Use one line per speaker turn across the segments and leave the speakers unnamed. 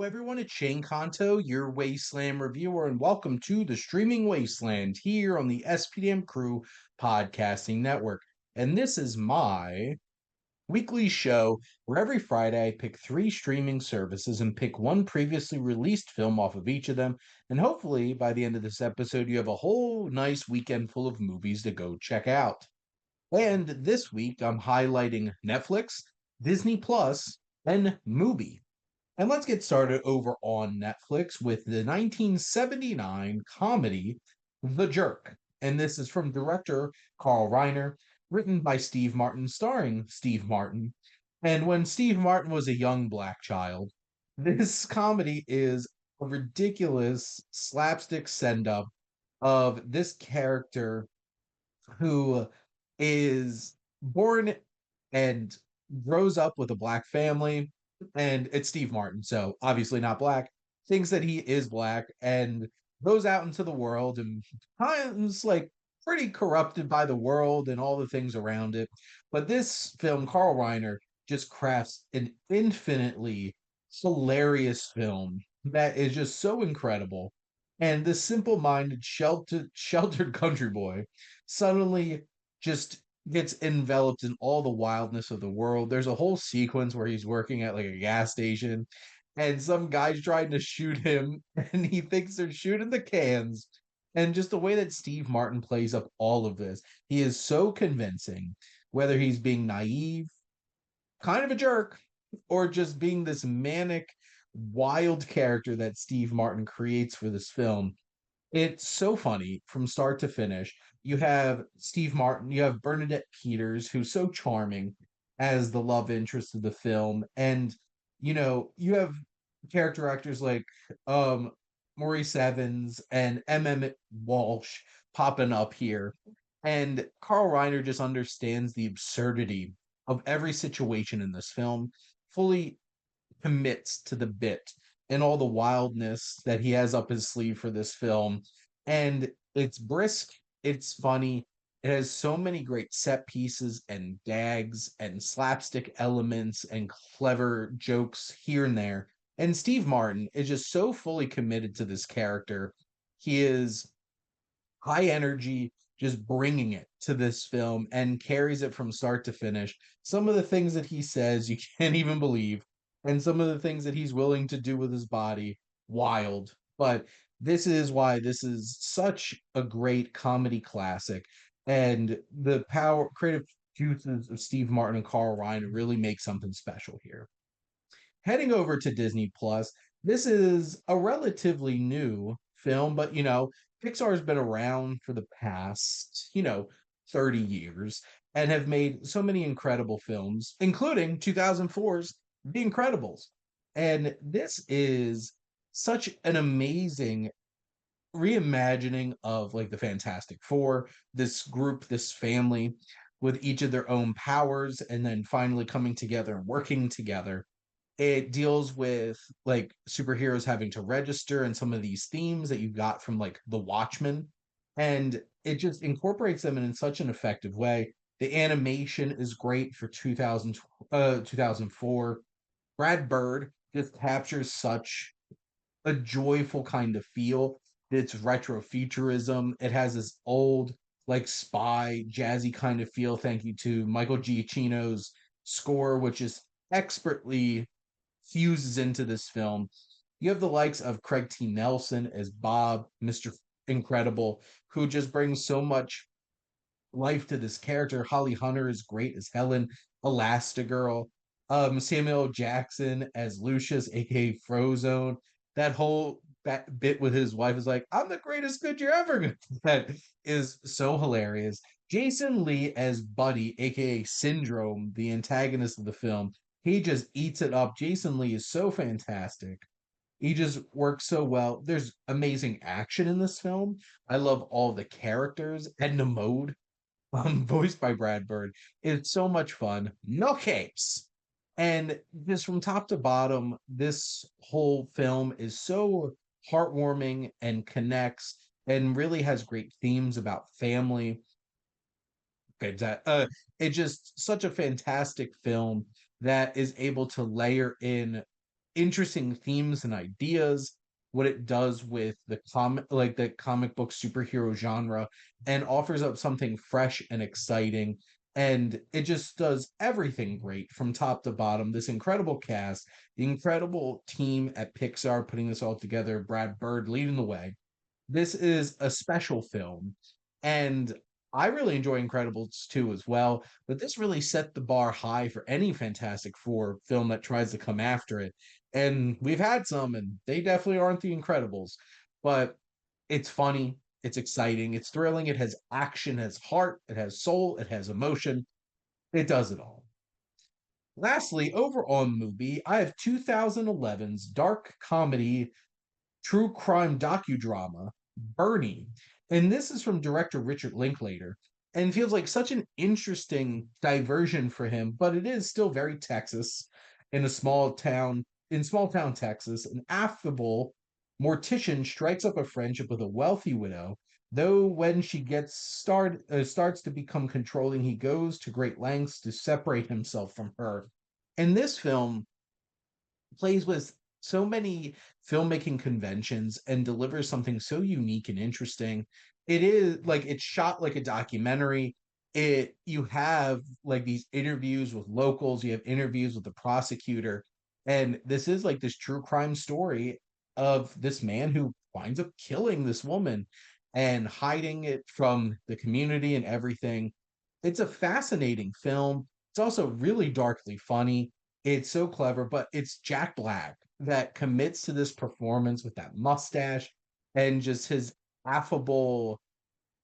everyone, it's Shane Kanto, your Wasteland reviewer, and welcome to the Streaming Wasteland here on the SPDM Crew Podcasting Network. And this is my weekly show where every Friday I pick three streaming services and pick one previously released film off of each of them. And hopefully, by the end of this episode, you have a whole nice weekend full of movies to go check out. And this week, I'm highlighting Netflix, Disney Plus, and Mubi. And let's get started over on Netflix with the 1979 comedy The Jerk. And this is from director Carl Reiner, written by Steve Martin, starring Steve Martin. And when Steve Martin was a young black child, this comedy is a ridiculous slapstick send up of this character who is born and grows up with a black family, and it's Steve Martin, so obviously not black, thinks that he is black, and goes out into the world and times like pretty corrupted by the world and all the things around it. But this film, Carl Reiner, just crafts an infinitely hilarious film that is just so incredible. And this simple-minded, sheltered country boy suddenly just gets enveloped in all the wildness of the world. There's a whole sequence where he's working at like a gas station and some guy's trying to shoot him and he thinks they're shooting the cans. And just the way that Steve Martin plays up all of this, he is so convincing, whether he's being naive, kind of a jerk, or just being this manic, wild character that Steve Martin creates for this film. It's so funny from start to finish. You have Steve Martin, you have Bernadette Peters, who's so charming as the love interest of the film. And, you have character actors like um Maurice Evans and Emmett Walsh popping up here. And Carl Reiner just understands the absurdity of every situation in this film, fully commits to the bit and all the wildness that he has up his sleeve for this film. And it's brisk, it's funny. It has so many great set pieces and gags and slapstick elements and clever jokes here and there. And Steve Martin is just so fully committed to this character. He is high energy, just bringing it to this film and carries it from start to finish. Some of the things that he says you can't even believe, and some of the things that he's willing to do with his body, wild. But this is why this is such a great comedy classic. And the power, creative juices of Steve Martin and Carl Reiner really make something special here. Heading over to Disney Plus, this is a relatively new film, but Pixar's been around for the past, 30 years and have made so many incredible films, including 2004's The Incredibles. And this is such an amazing reimagining of like the Fantastic Four, this group, this family with each of their own powers, and then finally coming together and working together. It deals with like superheroes having to register and some of these themes that you got from like The Watchmen. And it just incorporates them in such an effective way. The animation is great for 2004. Brad Bird just captures such a joyful kind of feel. It's retrofuturism. It has this old, like spy, jazzy kind of feel. Thank you to Michael Giacchino's score, which is expertly fuses into this film. You have the likes of Craig T. Nelson as Bob, Mr. Incredible, who just brings so much life to this character. Holly Hunter is great as Helen, Elastigirl. Samuel Jackson as Lucius, aka Frozone. That bit with his wife is like, "I'm the greatest good you're ever gonna." That is so hilarious. Jason Lee as Buddy, aka Syndrome, the antagonist of the film. He just eats it up. Jason Lee is so fantastic. He just works so well. There's amazing action in this film. I love all the characters. Edna Mode, voiced by Brad Bird. It's so much fun. No capes. And just from top to bottom, this whole film is so heartwarming and connects and really has great themes about family. Okay, it's just such a fantastic film that is able to layer in interesting themes and ideas, what it does with the comic book superhero genre, and offers up something fresh and exciting. And it just does everything great from top to bottom. This incredible cast, the incredible team at Pixar putting this all together, Brad Bird leading the way. This is a special film, and I really enjoy Incredibles 2 as well, but this really set the bar high for any Fantastic Four film that tries to come after it. And we've had some, and they definitely aren't the Incredibles, but it's funny, it's exciting, it's thrilling, it has action, it has heart, it has soul, it has emotion. It does it all. Lastly, over on movie, I have 2011's dark comedy true crime docudrama, Bernie. And this is from director Richard Linklater and feels like such an interesting diversion for him, but it is still very Texas in small town Texas. An affable mortician strikes up a friendship with a wealthy widow. Though when she starts to become controlling, he goes to great lengths to separate himself from her. In this film, plays with so many filmmaking conventions and delivers something so unique and interesting. It is like it's shot like a documentary. It You have like these interviews with locals, you have interviews with the prosecutor, and this is like this true crime story of this man who winds up killing this woman and hiding it from the community and everything. It's a fascinating film. It's also really darkly funny. It's so clever, but it's Jack Black that commits to this performance with that mustache and just his affable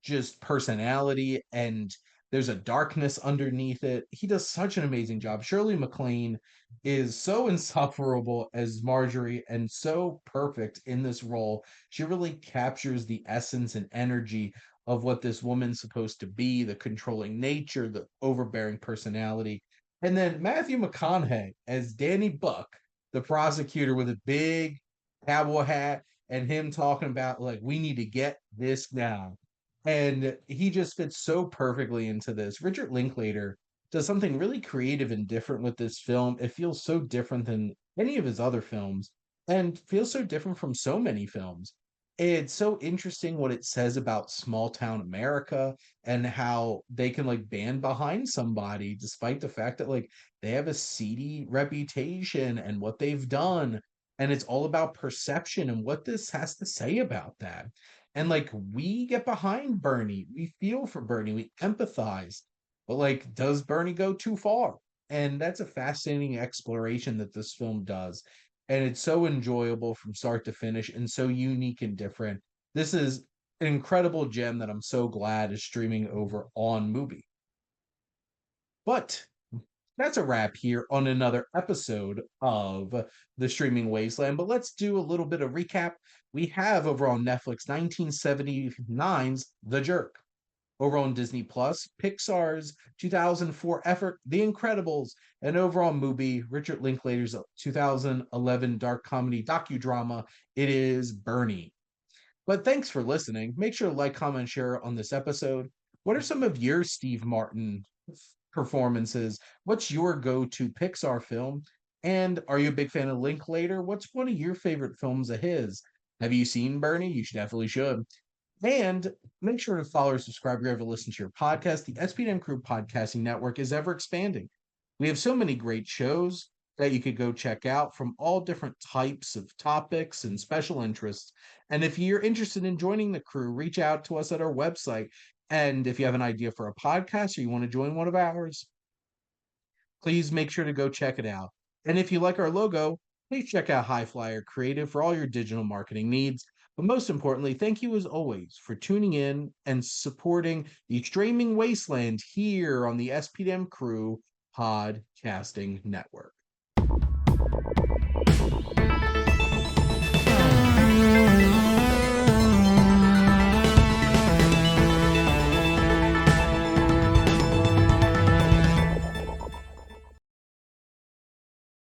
just personality, and there's a darkness underneath it. He does such an amazing job. Shirley MacLaine is so insufferable as Marjorie and so perfect in this role. She really captures the essence and energy of what this woman's supposed to be, the controlling nature, the overbearing personality. And then Matthew McConaughey as Danny Buck, the prosecutor with a big cowboy hat, and him talking about like we need to get this down, and he just fits so perfectly into this. Richard Linklater does something really creative and different with this film. It feels so different than any of his other films and feels so different from so many films. It's so interesting what it says about small town America and how they can like band behind somebody despite the fact that like they have a seedy reputation and what they've done. And it's all about perception and what this has to say about that. And like we get behind Bernie, we feel for Bernie, we empathize. But like, does Bernie go too far? And that's a fascinating exploration that this film does. And it's so enjoyable from start to finish and so unique and different. This is an incredible gem that I'm so glad is streaming over on Mubi. But that's a wrap here on another episode of the Streaming Wasteland. But let's do a little bit of recap. We have over on Netflix 1979's The Jerk. Over on Disney Plus, Pixar's 2004 effort, The Incredibles. And over on Mubi, Richard Linklater's 2011 dark comedy docudrama, it is Bernie. But thanks for listening. Make sure to like, comment, share on this episode. What are some of your Steve Martin performances? What's your go-to Pixar film? And are you a big fan of Linklater? What's one of your favorite films of his? Have you seen Bernie? You should definitely should. And make sure to follow or subscribe if you ever listen to your podcast. The SPDM Crew Podcasting Network is ever expanding. We have so many great shows that you could go check out from all different types of topics and special interests. And if you're interested in joining the crew, reach out to us at our website. And if you have an idea for a podcast or you want to join one of ours, please make sure to go check it out. And if you like our logo, please check out High Flyer Creative for all your digital marketing needs. But most importantly, thank you as always for tuning in and supporting the streaming wasteland here on the SPDM Crew Podcasting Network.